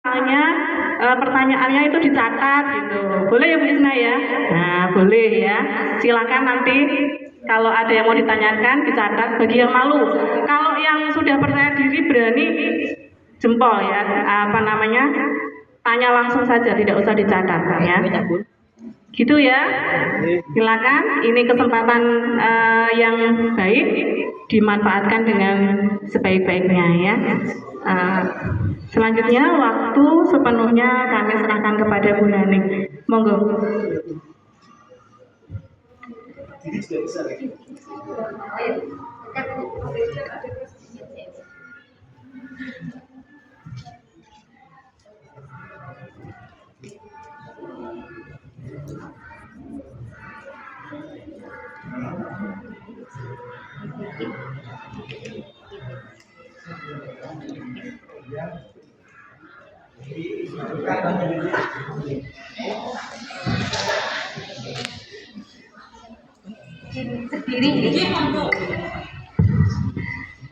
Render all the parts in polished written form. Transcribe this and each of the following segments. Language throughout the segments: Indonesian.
Misalnya pertanyaannya itu dicatat gitu. Boleh ya Bu Isna ya? Nah, boleh ya. Silakan nanti kalau ada yang mau ditanyakan dicatat bagi yang malu. Kalau yang sudah percaya diri berani jempol ya. Tanya langsung saja, tidak usah dicatat ya. Gitu ya. Silakan, ini kesempatan yang baik dimanfaatkan dengan sebaik-baiknya ya. Selanjutnya waktu sepenuhnya kami serahkan kepada Bu Naning. Monggo.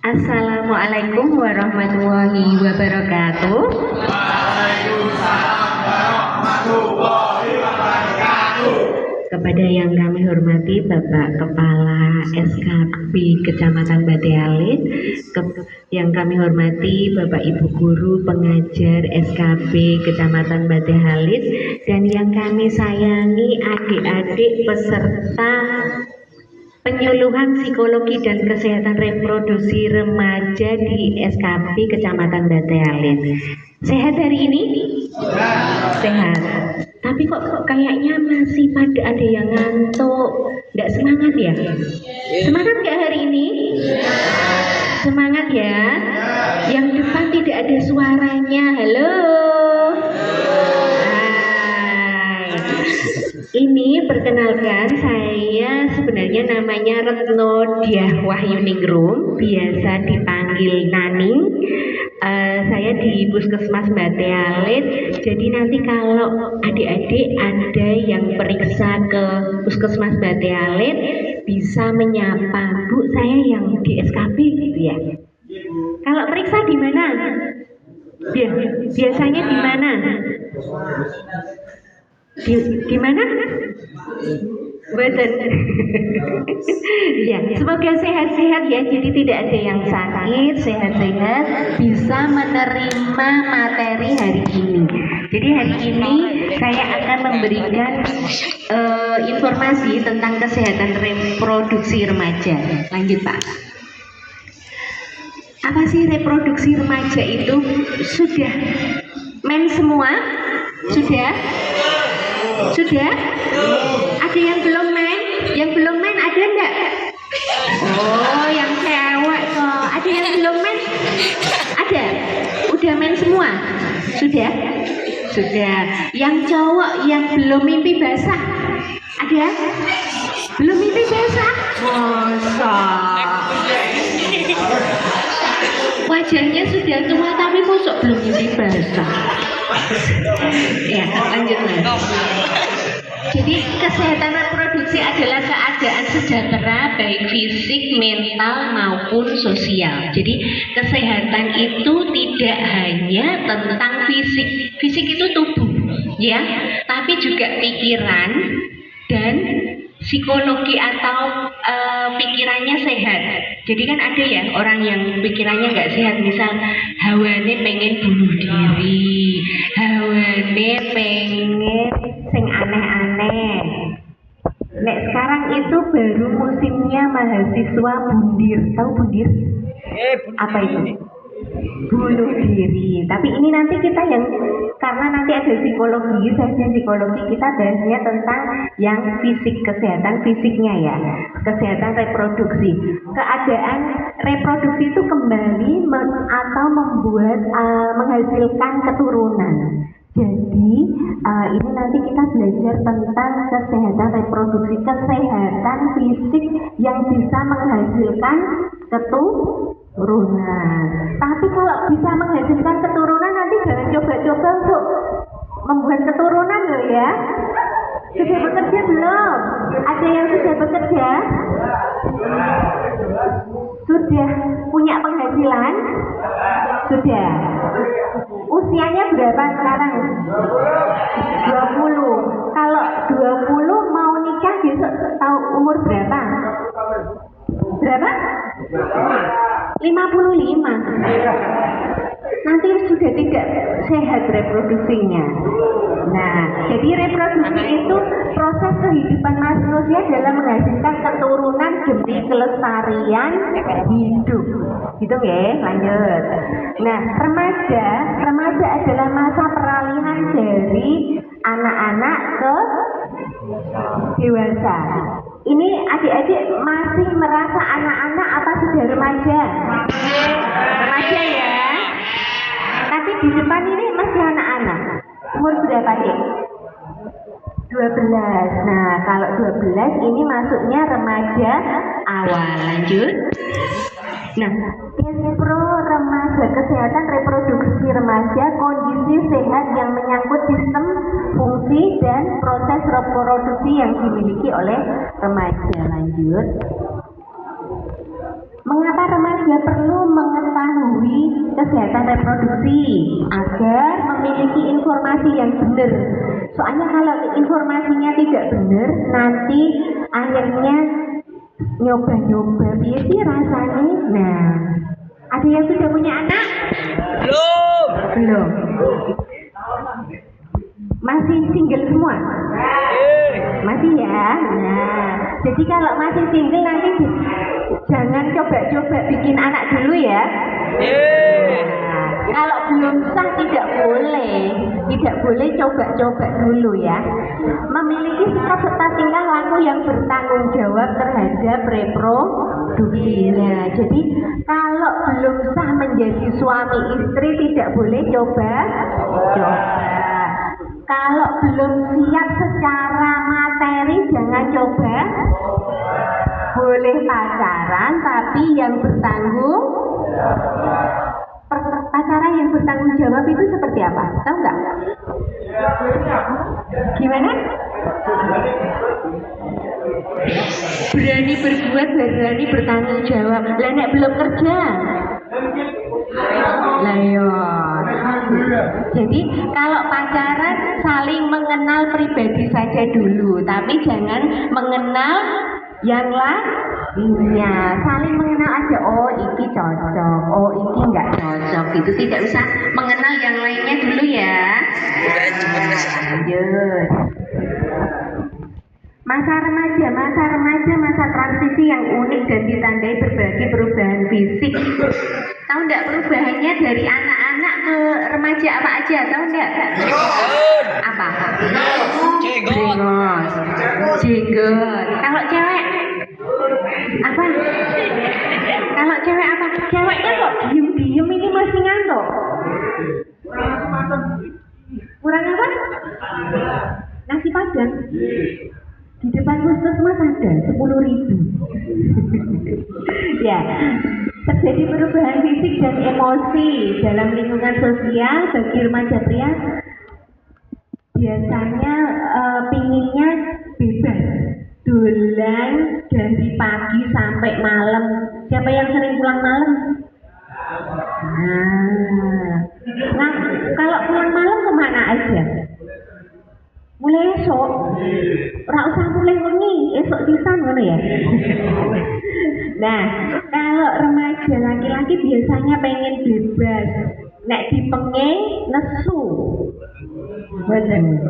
Assalamualaikum warahmatullahi wabarakatuh. Waalaikumsalam warahmatullahi wabarakatuh. Kepada yang kami hormati Bapak Kepala SKB Kecamatan Bate Alit, yang kami hormati Bapak Ibu Guru Pengajar SKB Kecamatan Bate Alit, dan yang kami sayangi adik-adik peserta penyuluhan psikologi dan kesehatan reproduksi remaja di SKB Kecamatan Bate Alit. Sehat hari ini? Sehat. Tapi kok kayaknya masih pada ada yang ngantuk, nggak semangat ya? Semangat nggak hari ini? Semangat ya? Yang depan tidak ada suaranya. Halo. Ini perkenalkan, saya sebenarnya namanya Retno Diah Wahyuningrum, biasa dipanggil Naning. Saya di Puskesmas Bate Alit. Jadi nanti kalau adik-adik ada yang periksa ke Puskesmas Bate Alit bisa menyapa, Bu, saya yang di SKB gitu ya. Kalau periksa di mana? Biasanya di mana? Di mana? Betul. Ya, semoga sehat-sehat ya. Jadi tidak ada yang sakit, sehat-sehat, bisa menerima materi hari ini. Jadi hari ini saya akan memberikan informasi tentang kesehatan reproduksi remaja. Lanjut Pak. Apa sih reproduksi remaja itu? Sudah men semua? Sudah? Sudah? Ada yang belum main? Yang belum main ada enggak? Oh, yang cewek kok. Ada yang belum main? Ada? Udah main semua? Sudah? Sudah. Yang cowok yang belum mimpi basah? Ada? Belum mimpi basah? Masa? Wajahnya sudah tua tapi kok belum mimpi basah? Ya, lanjut lagi. Jadi kesehatan reproduksi adalah keadaan sejahtera baik fisik, mental maupun sosial. Jadi kesehatan itu tidak hanya tentang fisik. Fisik itu tubuh, ya, tapi juga pikiran dan psikologi atau pikirannya sehat. Jadi kan ada ya orang yang pikirannya nggak sehat, misal hawane pengen bunuh diri, hawane pengen sing aneh-aneh. Nek sekarang itu baru musimnya mahasiswa bundir. Tahu bundir? Apa itu? Bunuh diri. Tapi ini nanti kita yang, karena nanti ada psikologi, saja psikologi, kita bahasnya tentang yang fisik, kesehatan fisiknya ya, kesehatan reproduksi. Keadaan reproduksi itu kembali atau membuat menghasilkan keturunan. Jadi ini nanti kita belajar tentang kesehatan reproduksi, kesehatan fisik yang bisa menghasilkan keturunan. Tapi kalau bisa menghasilkan keturunan, nanti jangan coba-coba untuk membuat keturunan loh ya. Sudah bekerja belum? Ada yang sudah bekerja? Sudah punya penghasilan? Sudah. usianya berapa sekarang? 20. Kalau 20 mau nikah besok tahu umur berapa? Berapa? 55. Nanti sudah tidak sehat reproduksinya. Nah, jadi reproduksi itu proses kehidupan manusia dalam menghasilkan keturunan demi kelestarian hidup. Gitu ya, lanjut. Nah, remaja adalah masa peralihan dari anak-anak ke dewasa. Ini adik-adik masih merasa anak-anak apa sudah remaja? Remaja ya. Tapi di depan ini masih anak-anak. Umur berapa dek? 12. Nah, kalau 12 ini masuknya remaja awal. Lanjut. Nah, pro remaja, kesehatan reproduksi remaja, kondisi sehat yang menyangkut sistem, fungsi, dan proses reproduksi yang dimiliki oleh remaja. Lanjut. Mengapa remaja perlu mengetahui kesehatan reproduksi? Agar memiliki informasi yang benar. Soalnya kalau informasinya tidak benar, nanti akhirnya nyoba-nyoba biar sih rasanya. Nah, ada yang sudah punya anak? Belum. Masih single semua? Masih ya. Nah, jadi kalau masih single nanti jangan coba-coba bikin anak dulu ya. Nah, kalau belum sah tidak boleh coba-coba dulu ya. Memiliki sikap serta tingkah laku yang bertanggung jawab terhadap reproduksi. Nah, jadi kalau belum sah menjadi suami istri tidak boleh coba. Kalau belum siap secara materi jangan coba. Boleh pacaran tapi yang bertanggung. Pacaran yang bertanggung jawab itu seperti apa? Tahu nggak? Gimana? Berani berbuat, berani bertanggung jawab. Lah nek belum kerja. Lah yo. Jadi kalau pacaran saling mengenal pribadi saja dulu, tapi jangan mengenal yang lainnya. Saling mengenal aja. Oh, iki cocok. Oh, iki enggak cocok. Itu tidak usah mengenal yang lainnya dulu ya. Lanjut. Masa remaja, masa transisi yang unik dan ditandai berbagai perubahan fisik. Tahu enggak perubahannya dari anak-anak ke remaja apa aja? Tahu enggak? Apa? Jenggot. Kalau cewek apa? Kalau cewek apa? Ceweknya kok diem-diem ini masih ngantuk. Kurang apa? Nasi padang. Di depan puskesmas ada 10.000. Ya, terjadi perubahan fisik dan emosi dalam lingkungan sosial bagi remaja pria. Biasanya pinginnya bebas, dolan dari pagi sampai malam. Siapa yang sering pulang malam? Nah, kalau pulang malam kemana aja? Mulai esok, ora usah mulai wengi, esok sisan ngono ya. Nah, kalau remaja laki-laki biasanya pengen bebas, nek dipenging nesu. Boten.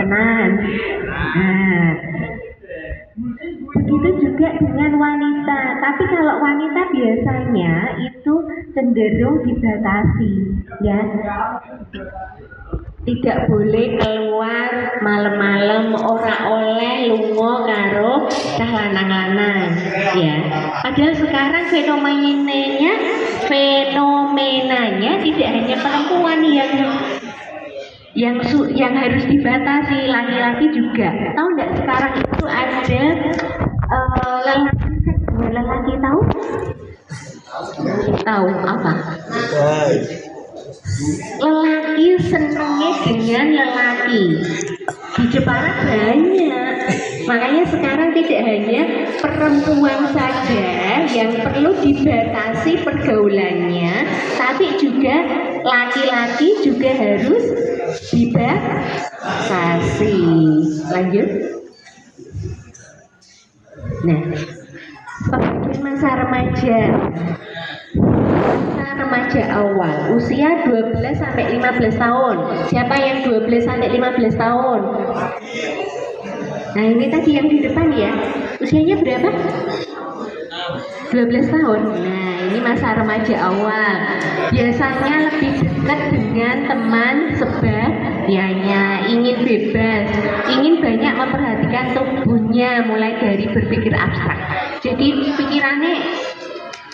Tenan. Nah, begitu juga dengan wanita, tapi kalau wanita biasanya itu cenderung dibatasi, ya. Tidak boleh keluar malam-malam, ora oleh lunga karo cah lanang-lanang, ya. Padahal sekarang fenomenanya tidak hanya perempuan yang harus dibatasi, laki-laki juga. Tahu nggak sekarang itu ada lelaki tahu? Tahu apa? Lelaki senengnya dengan lelaki. Di Jepara banyak Makanya sekarang tidak hanya perempuan saja yang perlu dibatasi pergaulannya, tapi juga laki-laki juga harus dibatasi. Lanjut. Nah, pembagian masa remaja. Masa remaja awal, usia 12 sampai 15 tahun. Siapa yang 12 sampai 15 tahun? Nah, ini tadi yang di depan ya. Usianya berapa? 12 tahun. Nah, ini masa remaja awal. Biasanya lebih dekat dengan teman sebayanya, ingin bebas, ingin banyak memperhatikan tubuhnya, mulai dari berpikir abstrak. Jadi pikirannya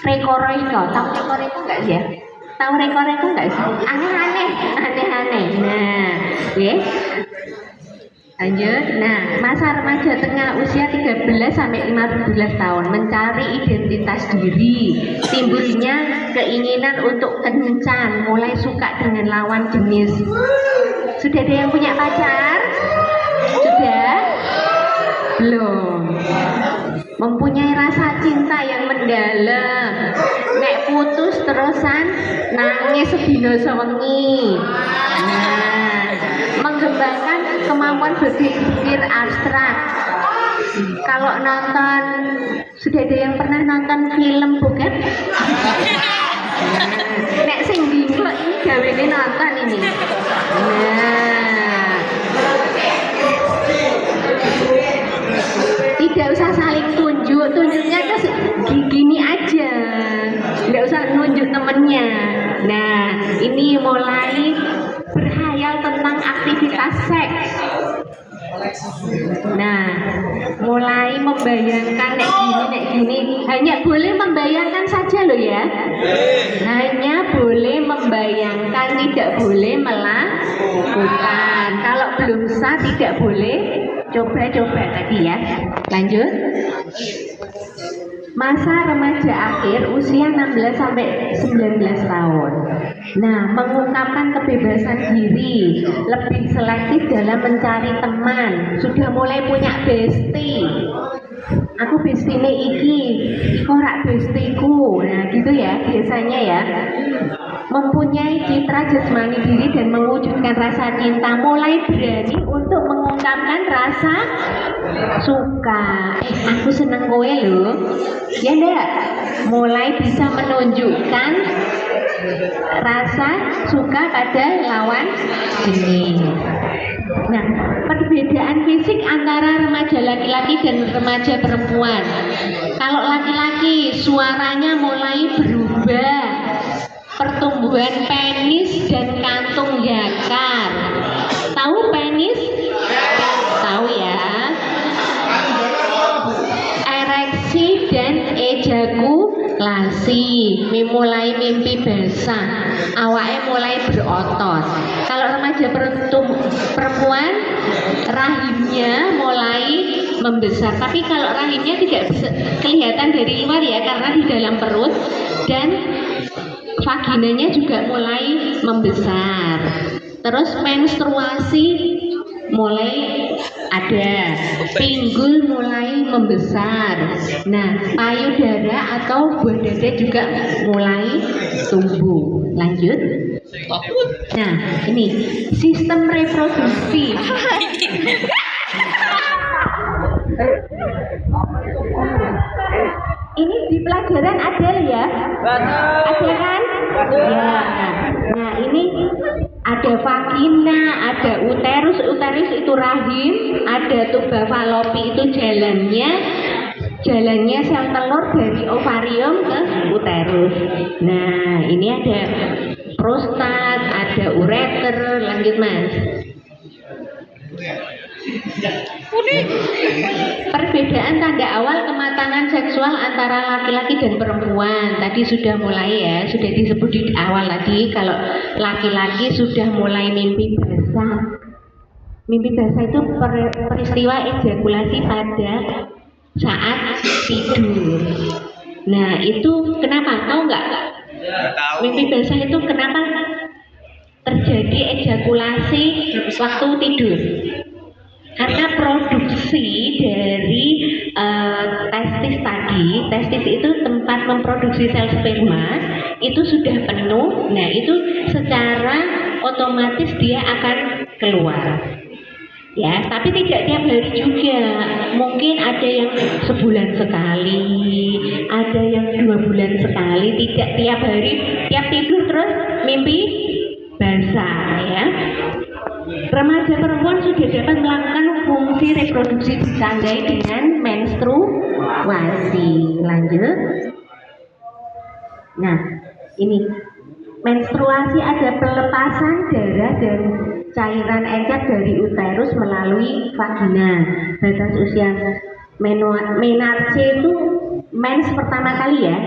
rekoreko, tahu rekoreko enggak sih ya? Tahu rekoreko enggak sih? Aneh-aneh. Nah, ya. Lanjut. Nah, masa remaja tengah usia 13 sampai 15 tahun, mencari identitas diri, timbulnya keinginan untuk kencan, mulai suka dengan lawan jenis. Sudah ada yang punya pacar? Sudah? Belum. Mempunyai rasa cinta yang mendalam. Nek putus terusan nangis sedina sewengi. Nah, mengembangkan kemampuan berpikir abstrak. Kalau nonton, sudah ada yang pernah nonton film bukan? Nek sing bingung ini gawene nonton ini. Nah, tidak usah saling tunjuknya tuh gini aja, nggak usah nunjuk temennya. Nah, ini mulai berhayal tentang aktivitas seks. Nah, mulai membayangkan nek gini, hanya boleh membayangkan saja loh ya. Hanya boleh membayangkan, tidak boleh melakukan. Kalau belum sah tidak boleh coba-coba tadi ya. Lanjut. Masa remaja akhir usia 16 sampai 19 tahun. Nah, mengungkapkan kebebasan diri, lebih selektif dalam mencari teman, sudah mulai punya bestie. Aku bestine iki, ora bestiku. Nah, gitu ya biasanya ya. Mempunyai citra jasmani diri dan mewujudkan rasa cinta, mulai berani untuk mengungkapkan rasa suka. Aku seneng kowe loh. Ya enggak? Mulai bisa menunjukkan rasa suka pada lawan jenis. Nah, perbedaan fisik antara remaja laki-laki dan remaja perempuan. Kalau laki-laki suaranya mulai berubah, pertumbuhan penis dan kantung yakar. Tahu penis? Tahu ya. Ereksi dan ejakulasi, mulai mimpi basah, awake mulai berotot. Kalau remaja perempuan, rahimnya mulai membesar. Tapi kalau rahimnya tidak bisa kelihatan dari luar ya, karena di dalam perut, dan vaginanya juga mulai membesar. Terus menstruasi mulai ada, pinggul mulai membesar. Nah, payudara atau buah dada juga mulai tumbuh. Lanjut. Nah, ini sistem reproduksi. Ini di pelajaran ada ya? Ada kan? Ya. Nah, ini ada vagina, ada uterus itu rahim, ada tuba falopi itu jalannya sel telur dari ovarium ke uterus. Nah, ini ada prostat, ada ureter. Lanjut Mas. Perbedaan tanda awal kematangan seksual antara laki-laki dan perempuan tadi sudah mulai ya, sudah disebut di awal tadi. Kalau laki-laki sudah mulai mimpi basah. Mimpi basah itu peristiwa ejakulasi pada saat tidur. Nah, itu kenapa? Tahu nggak? Mimpi basah itu kenapa terjadi ejakulasi waktu tidur? karena produksi dari testis itu tempat memproduksi sel sperma itu sudah penuh. Nah, itu secara otomatis dia akan keluar. Ya, tapi tidak tiap hari juga. Mungkin ada yang sebulan sekali, ada yang 2 bulan sekali, tidak tiap hari, tiap tidur terus mimpi basah ya. Remaja perempuan sudah dapat melakukan fungsi reproduksi ditandai dengan menstruasi. Lanjut. Nah, ini menstruasi ada pelepasan darah dan cairan encer dari uterus melalui vagina. Batas usia menarche itu mens pertama kali ya,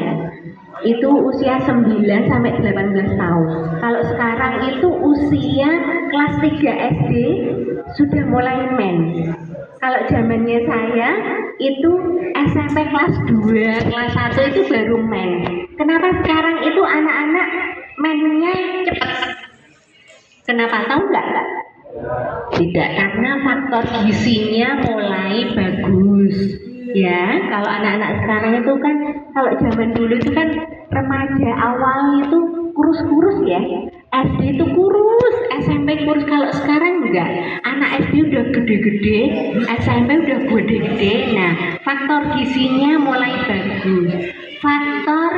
itu usia 9 sampai 18 tahun. Kalau sekarang itu usia kelas 3 SD sudah mulai mens. Kalau zamannya saya itu SMP kelas 2, kelas 1 itu baru mens. Kenapa sekarang itu anak-anak mensnya cepat? Kenapa, tahu nggak? Tidak, karena faktor gizinya mulai bagus. Ya, kalau anak-anak sekarang itu kan, kalau zaman dulu itu kan remaja awal itu kurus-kurus ya. SD itu kurus, SMP kurus. Kalau sekarang enggak, anak SD udah gede-gede, SMP udah gede-gede. Nah, faktor gizinya mulai bagus. Faktor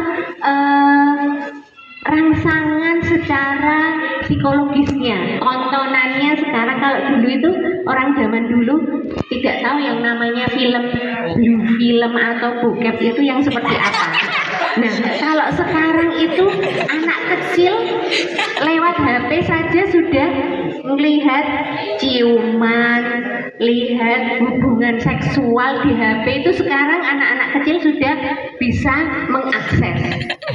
rangsangan secara psikologisnya, tontonannya sekarang, kalau dulu itu orang zaman dulu tidak tahu yang namanya blue film atau bokep itu yang seperti apa. Nah, kalau sekarang itu anak kecil lewat HP saja sudah melihat ciuman, lihat hubungan seksual di HP itu. Sekarang anak-anak kecil sudah bisa mengakses.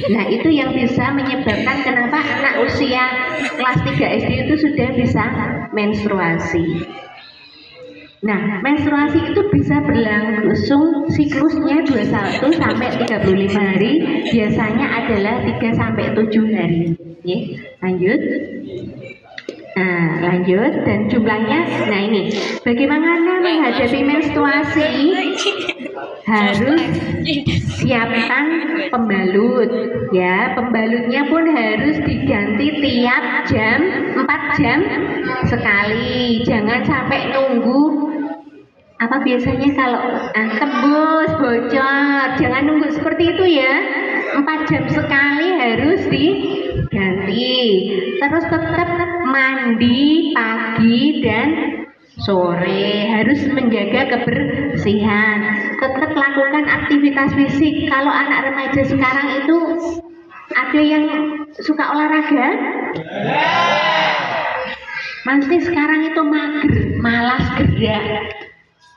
Nah, itu yang bisa menyebabkan kenapa anak usia kelas 3 SD itu sudah bisa menstruasi. Nah, menstruasi itu bisa berlangsung siklusnya 21 sampai 35 hari, biasanya adalah 3 sampai 7 hari. Ya, lanjut. Nah, lanjut, dan jumlahnya, nah ini, bagaimana menghadapi menstruasi? Harus siapkan pembalut, ya, pembalutnya pun harus diganti tiap 4 jam sekali, jangan sampai nunggu. Apa biasanya kalau tembus, bocor, jangan nunggu seperti itu ya. 4 jam sekali harus diganti. Terus tetap mandi pagi dan sore, harus menjaga kebersihan. Tetap lakukan aktivitas fisik. Kalau anak remaja sekarang itu ada yang suka olahraga? Mesti sekarang itu mager, malas gerak.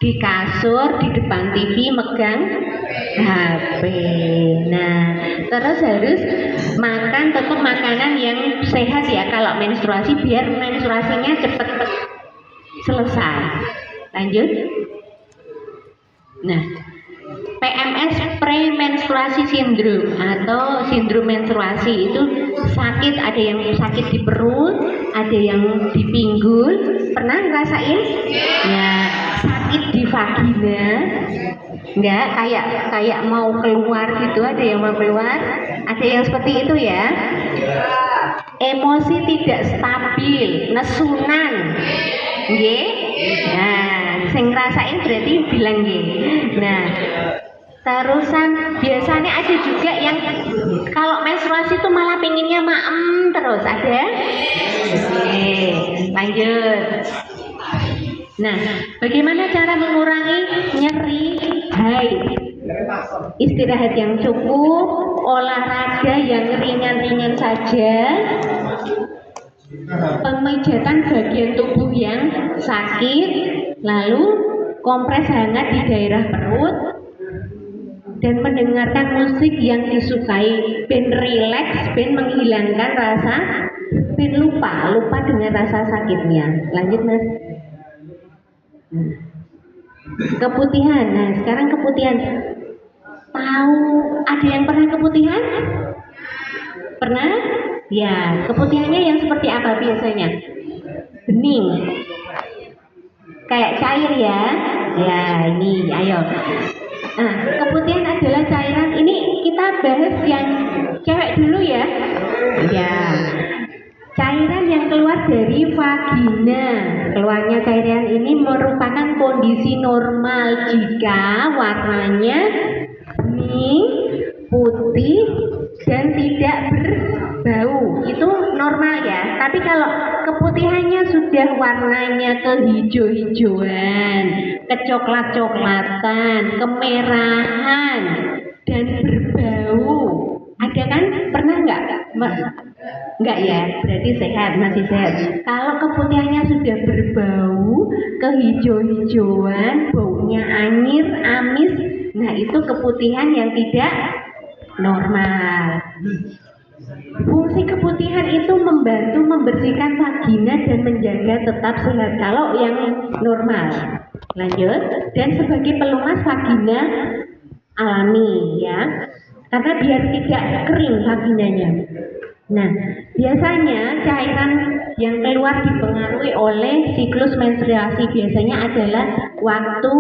Di kasur, di depan TV, megang HP. Nah, terus harus makan, tetap makanan yang sehat ya kalau menstruasi, biar menstruasinya cepat selesai. Lanjut. Nah, PMS premenstruasi sindrom atau sindrom menstruasi itu sakit, ada yang sakit di perut, ada yang di pinggul. Pernah ngerasain? Ya, sakit di vagina. Enggak, kayak mau keluar gitu, ada yang mau keluar, ada yang seperti itu ya. Emosi tidak stabil, nesunan. Nggih? Nah, sing ngerasain berarti bilang nggih. Nah, terusan biasanya ada juga yang kalau menstruasi itu malah pinginnya maem terus, ada? Oke, lanjut. Nah, bagaimana cara mengurangi nyeri haid? Istirahat yang cukup, olahraga yang ringan-ringan saja, pemijatan bagian tubuh yang sakit, lalu kompres hangat di daerah perut, dan mendengarkan musik yang disukai, ben relax, ben menghilangkan rasa, ben lupa dengan rasa sakitnya. Lanjut Mas. Keputihan. Nah, sekarang keputihan. Tahu ada yang pernah keputihan? Pernah? Ya, keputihannya yang seperti apa biasanya? Bening. kayak cair ya. Ya, ini ayo. Nah, keputihan adalah cairan. Ini kita bahas yang cewek dulu ya. Ya. Cairan yang keluar dari vagina. Keluarnya cairan ini merupakan kondisi normal jika warnanya bening, putih, dan tidak berbau. Itu normal ya. Tapi kalau keputihannya sudah warnanya kehijau-hijauan, kecoklat-coklatan, kemerahan, dan berbau. Ada kan? Pernah nggak? Enggak ya, berarti sehat, masih sehat. Kalau keputihannya sudah berbau, kehijau-hijauan, baunya anyir, amis, nah itu keputihan yang tidak normal. Fungsi keputihan itu membantu membersihkan vagina dan menjaga tetap sehat kalau yang normal. Lanjut, dan sebagai pelumas vagina alami ya, karena biar tidak kering vaginanya. Nah, biasanya cairan yang keluar dipengaruhi oleh siklus menstruasi. Biasanya adalah waktu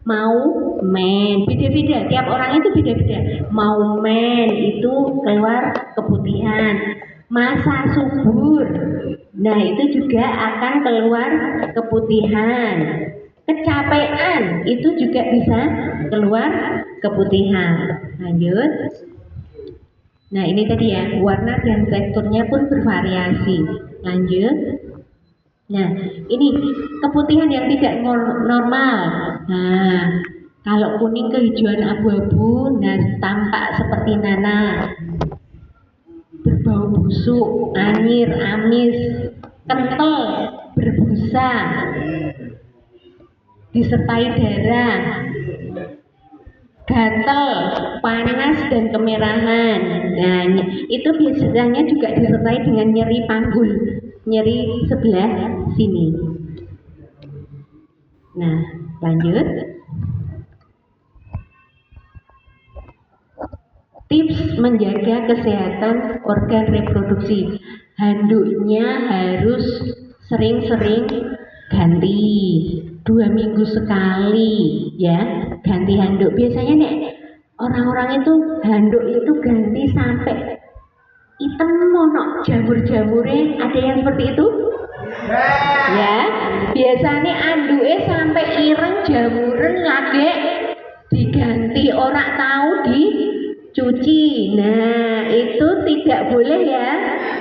mau men. Beda-beda, tiap orang itu beda-beda. Mau men itu keluar keputihan. Masa subur, nah itu juga akan keluar keputihan. Kecapean itu juga bisa keluar keputihan. Lanjut. Nah ini tadi ya, warna dan teksturnya pun bervariasi. Lanjut. Nah ini keputihan yang tidak normal. Nah kalau kuning kehijauan abu-abu, nah tampak seperti nanah, berbau busuk, anyir, amis, kental, berbusa, disertai darah, gatal, panas, dan kemerahan. Nah, itu biasanya juga disertai dengan nyeri panggul, nyeri sebelah sini. Nah, lanjut. Tips menjaga kesehatan organ reproduksi. Handuknya harus sering-sering ganti. 2 minggu sekali ya, ganti handuk. Biasanya nih orang-orang itu handuk itu ganti sampai hitam mono, jamur-jamurnya ada yang seperti itu ya. Biasanya anduke sampai ireng, jamuran lagi diganti, orang tahu dicuci. Nah itu tidak boleh ya.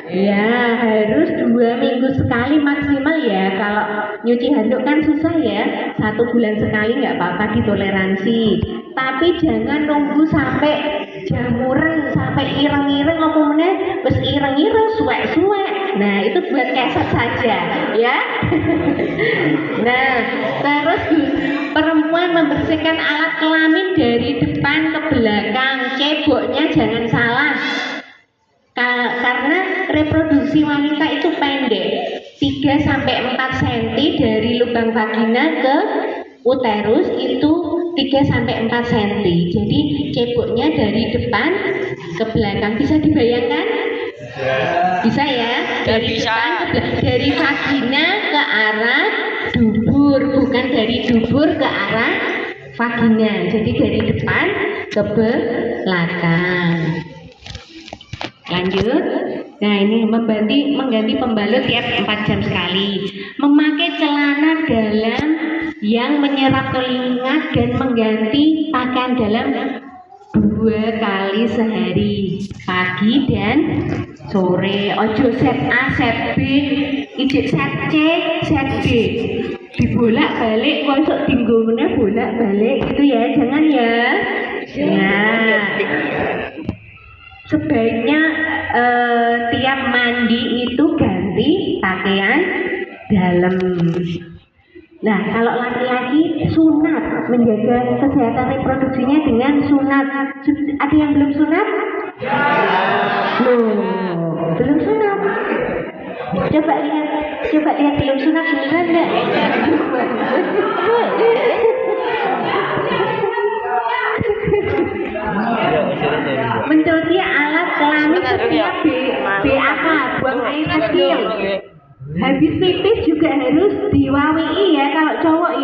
Ya harus 2 minggu sekali maksimal ya. Kalau nyuci handuk kan susah ya, 1 bulan sekali nggak apa-apa, ditoleransi. Tapi jangan nunggu sampai jamuran, sampai ireng-ireng, ngomongnya terus ireng-ireng, suwek-suwek. Nah itu buat keset saja ya. Nah terus perempuan membersihkan alat kelamin dari depan ke belakang. Ceboknya jangan salah. Karena reproduksi wanita itu pendek, 3-4 cm dari lubang vagina ke uterus itu 3-4 cm. Jadi ceboknya dari depan ke belakang. Bisa dibayangkan? Bisa ya? Dari depan ke belakang, dari vagina ke arah dubur, bukan dari dubur ke arah vagina. Jadi dari depan ke belakang. Lanjut. Nah ini mengganti pembalut tiap 4 jam sekali. Memakai celana dalam yang menyerap keringat dan mengganti pakaian dalam 2 kali sehari, pagi dan sore. Ojo set A, set B, ijik set C, set D. Dibolak balik, konsok tinggu meneh bolak balik gitu ya, jangan ya. Nah. Sebaiknya tiap mandi itu ganti pakaian dalam. Nah, kalau laki-laki sunat, menjaga kesehatan reproduksinya dengan sunat. Ada yang belum sunat? Loh, belum sunat. Coba lihat belum sunat beneran enggak? Mencuci alat kelamin setiap BAK, buang air kecil. Habis pipis juga harus diwawii ya. Kalau cowok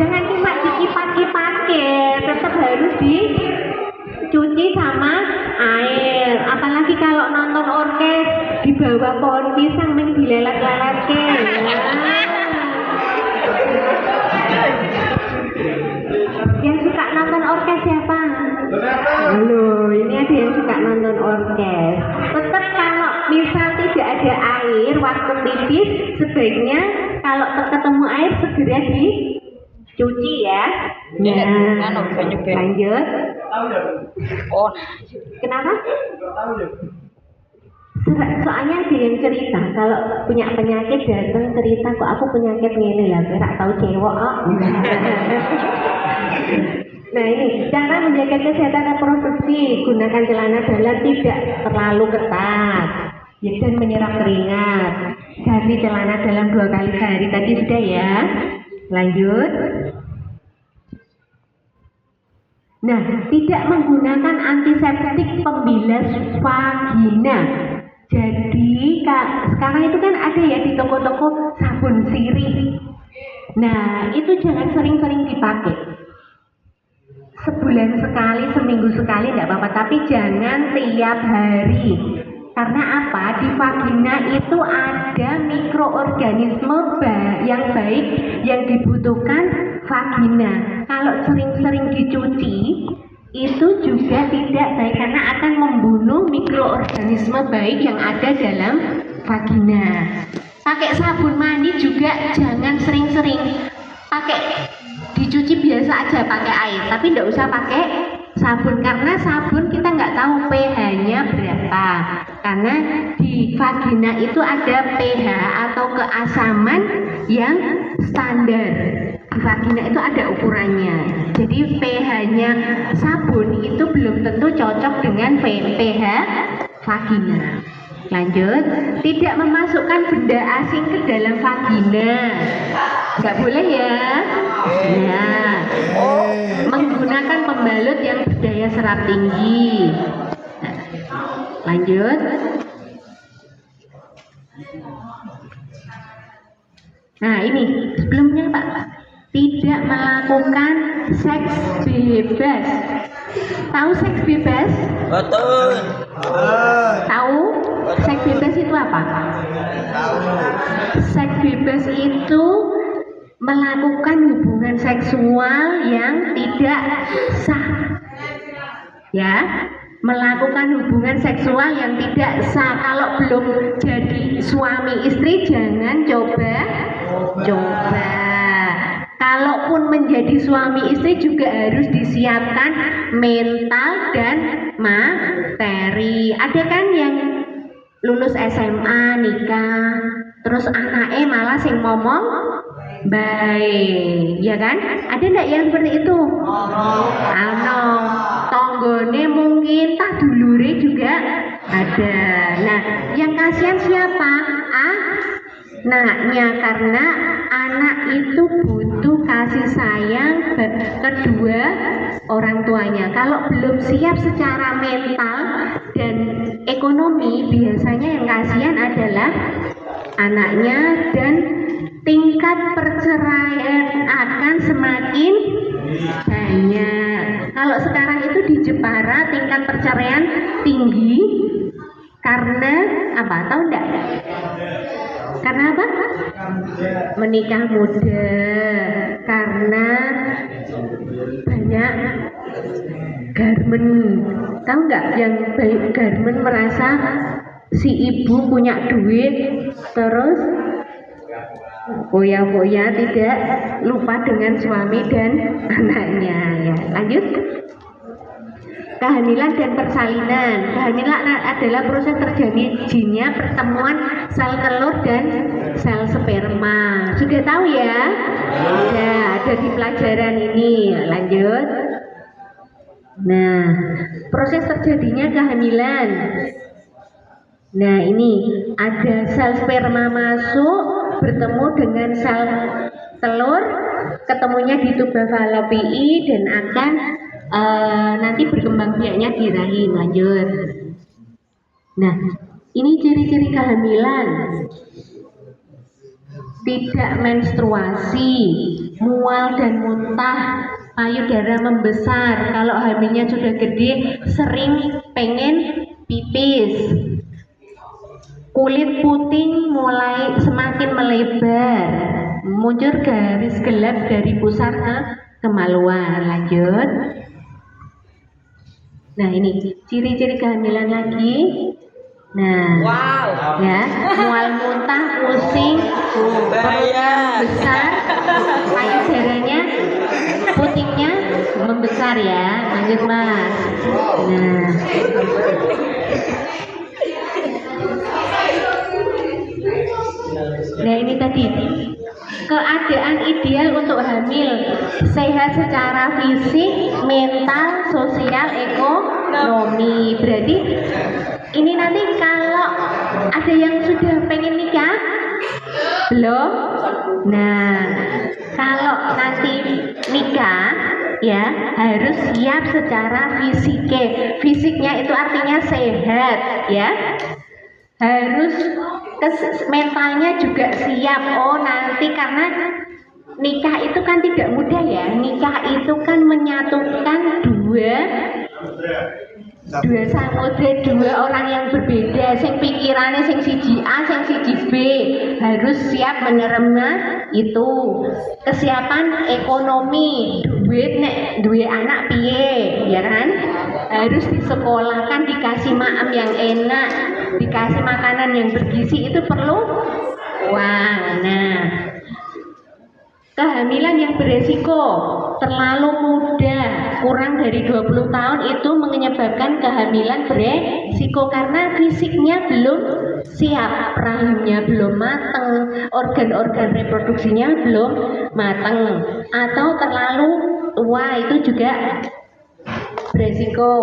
Jangan cuma dikipas-kipasin, tetap harus dicuci sama air. Apalagi kalau nonton orkes di bawah pohon pisang main dilelet-leletke. Yang suka nonton orkes siapa? Halo, ini ada yang suka nonton orkes. Tetap kalau misal tidak ada air waktu pipis, sebaiknya kalau ketemu air segera dicuci ya. Nah, lanjut. Oh, Kenapa? Soalnya ada yang cerita kalau punya penyakit datang cerita kok aku penyakit ini lah, berak tahu cewek. Nah ini cara menjaga kesehatan reproduksi, gunakan celana dalam tidak terlalu ketat dan menyerap keringat. Ganti celana dalam 2 kali sehari tadi sudah ya. Lanjut. Nah, tidak menggunakan antiseptik pembilas vagina. Jadi sekarang itu kan ada ya di toko-toko sabun sirih. Nah, itu jangan sering-sering dipakai. Sebulan sekali, seminggu sekali tidak apa-apa, tapi jangan tiap hari. Karena apa? Di vagina itu ada mikroorganisme yang baik yang dibutuhkan vagina. Kalau sering-sering dicuci, itu juga tidak baik karena akan membunuh mikroorganisme baik yang ada dalam vagina. Pakai sabun mandi juga jangan sering-sering. Pakai dicuci biasa aja pakai air, tapi tidak usah pakai sabun karena sabun kita nggak tahu pH-nya berapa. Karena di vagina itu ada pH atau keasaman yang standar. Di vagina itu ada ukurannya. Jadi pH-nya sabun itu belum tentu cocok dengan pH vagina. Lanjut, tidak memasukkan benda asing ke dalam vagina. Nggak boleh ya. Nah, menggunakan pembalut yang berdaya serap tinggi. Nah, lanjut. Nah ini sebelumnya Pak, tidak melakukan seks bebas. Tahu seks bebas? betul. Tahu? Seks bebas itu apa? Seks bebas itu melakukan hubungan seksual yang tidak sah. Ya, melakukan hubungan seksual yang tidak sah. Kalau belum jadi suami istri jangan coba. Kalaupun menjadi suami istri juga harus disiapkan mental dan materi. Ada kan yang lulus SMA nikah, terus anaknya malah sing ngomong baik, ya kan? Ada enggak yang seperti itu? Ano, tonggone mungkin, tak dulure juga ada. Nah, yang kasihan siapa? Anaknya, karena anak itu butuh kasih sayang kedua orang tuanya. Kalau belum siap secara mental dan ekonomi, biasanya yang kasihan adalah anaknya dan tingkat perceraian akan semakin banyak. Kalau sekarang itu di Jepara tingkat perceraian tinggi karena apa? Tahu enggak? Karena apa? Menikah muda. Karena banyak garmen. Tahu nggak yang baik garmen merasa si ibu punya duit terus foya-foya tidak lupa dengan suami dan anaknya. Ya, lanjut. Kehamilan dan persalinan. Kehamilan adalah proses terjadinya pertemuan sel telur dan sel sperma. Sudah tahu ya? Ya, ada di pelajaran ini. Lanjut. Nah, proses terjadinya kehamilan. Nah, ini ada sel sperma masuk bertemu dengan sel telur, ketemunya di tuba falopii dan akan nanti berkembang biaknya di rahim. Lanjut. Nah, ini ciri-ciri kehamilan. tidak menstruasi, mual dan muntah, payudara membesar, kalau hamilnya sudah gede sering pengen pipis, kulit putih mulai semakin melebar, muncul garis gelap dari pusar ke kemaluan. Lanjut. Nah, ini ciri-ciri kehamilan lagi. Nah, Wow. ya, mual muntah, pusing, perutnya besar, payudaranya putihnya membesar ya. Lanjut Mas. Nah ini tadi keadaan ideal untuk hamil, sehat secara fisik, mental, sosial, ekonomi. Berarti ini nanti kalau ada yang sudah pengen nikah belum? Nah, kalau nanti nikah ya harus siap secara fisiknya itu artinya sehat ya, harus mentalnya juga siap. Oh nanti karena nikah itu kan tidak mudah ya, nikah itu kan menyatukan dua samudra, dua orang yang berbeda, sing pikirannya sing siji A, sing siji B, harus siap menerima itu. Kesiapan ekonomi, duit nek duwe anak piye, ya kan? Harus disekolahkan, dikasih maam yang enak, dikasih makanan yang bergizi, itu perlu uang. Nah, kehamilan yang beresiko terlalu muda, kurang dari 20 tahun itu menyebabkan kehamilan beresiko karena fisiknya belum siap, rahimnya belum matang, organ-organ reproduksinya belum matang, atau terlalu tua itu juga beresiko.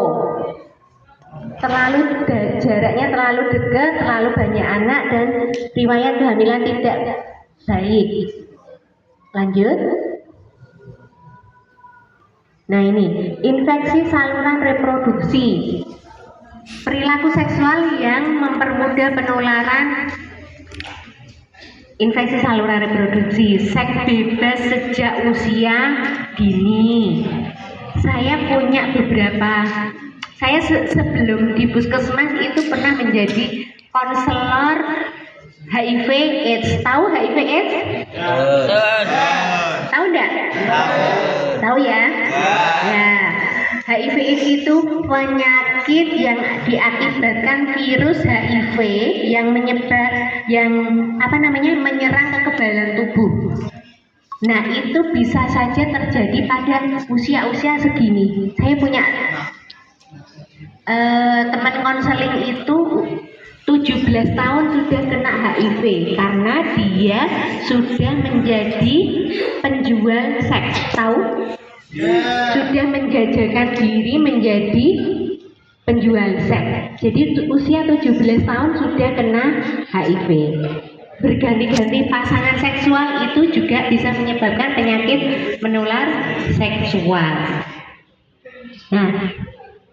Jaraknya terlalu dekat, terlalu banyak anak, dan riwayat kehamilan tidak baik. Lanjut. Nah ini, infeksi saluran reproduksi, perilaku seksual yang mempermudah penularan infeksi saluran reproduksi, seks bebas sejak usia dini. Saya punya beberapa, saya sebelum di puskesmas itu pernah menjadi konselor HIV/AIDS. Tahu HIV/AIDS? Tahu enggak? Tahu ya? Ya, HIV/AIDS itu penyakit yang diakibatkan virus HIV yang menyerang kekebalan tubuh. Nah, itu bisa saja terjadi pada usia-usia segini. Saya punya teman konseling itu 17 tahun sudah kena HIV karena dia sudah menjadi penjual seks. Tahu? Sudah menjajakan diri menjadi penjual seks. Jadi usia 17 tahun sudah kena HIV. Berganti-ganti pasangan seksual itu juga bisa menyebabkan penyakit menular seksual.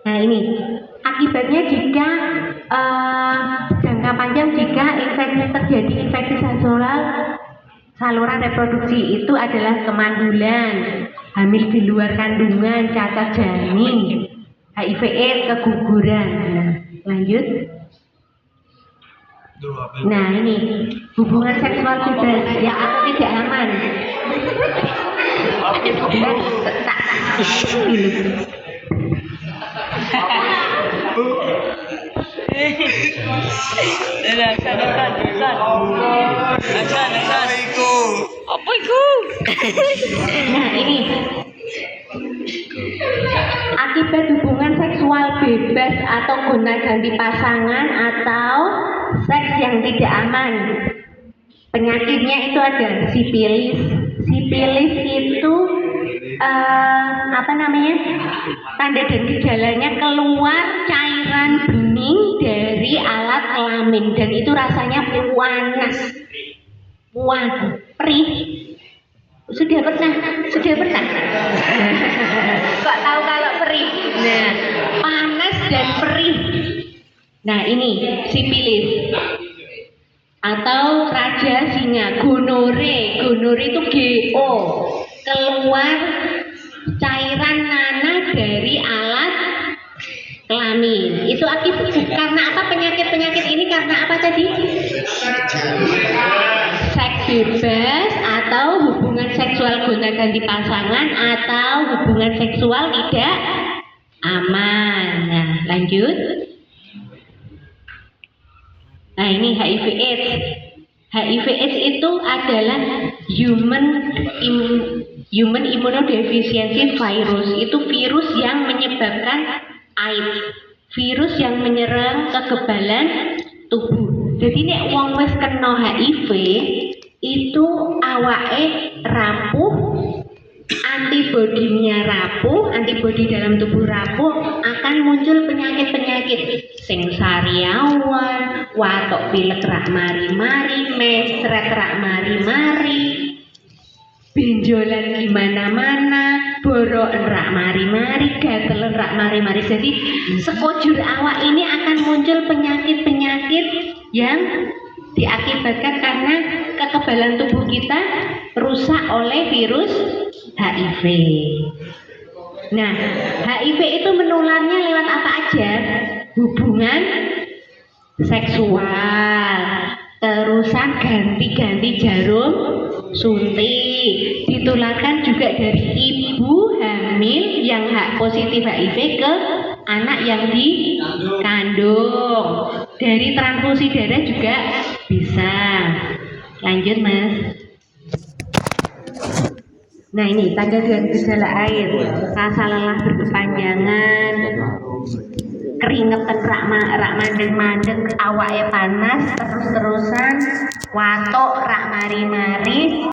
Nah ini akibatnya jika jangka panjang, jika terjadi infeksi saluran reproduksi itu adalah kemandulan, hamil di luar kandungan, cacat janin, HIV/AIDS, keguguran. Nah, lanjut. Nah ini hubungan seksual bebas yang atau tidak aman. Apa itu? Nah ini akibat hubungan seksual bebas atau gonta-ganti pasangan atau seks yang tidak aman, penyakitnya itu ada sipilis. Sipilis itu tanda dan gejalanya keluar cairan bening dari alat kelamin, dan itu rasanya panas, perih. Sudah pernah? Kok tahu kalau perih? Nah, panas dan perih. Nah ini sipilis. atau raja singa. Gonore itu GO, keluar cairan nanah dari alat kelamin. Itu akibat karena apa? Penyakit ini karena apa tadi? Seks bebas atau hubungan seksual gonta-ganti pasangan atau hubungan seksual tidak aman. Nah, lanjut. Nah, ini HIV/AIDS. HIV/AIDS itu adalah human immunodeficiency virus. Itu virus yang menyebabkan AIDS, virus yang menyerang kekebalan tubuh. Jadi nek wong wis kena HIV itu awake rapuh, antibodinya rapuh, antibodi dalam tubuh rapuh, akan muncul penyakit-penyakit sing sariawan, watuk pilek rak mari-mari, mesret rak mari-mari, benjolan di mana-mana, borok rak mari-mari, gatel rak mari-mari. Jadi sekujur awak ini akan muncul penyakit-penyakit yang diakibatkan karena kekebalan tubuh kita rusak oleh virus HIV. Nah, HIV itu menularnya lewat apa aja? Hubungan seksual, terusan ganti-ganti jarum suntik, ditularkan juga dari ibu hamil yang positif HIV ke anak yang dikandung, dari transfusi darah juga bisa. Lanjut, Mas. Nah, ini tanda dan gejala air, rasa lelah berkepanjangan, keringetan rak mandeng-mandeng, awake panas terus-terusan, watuk rak mari-mari,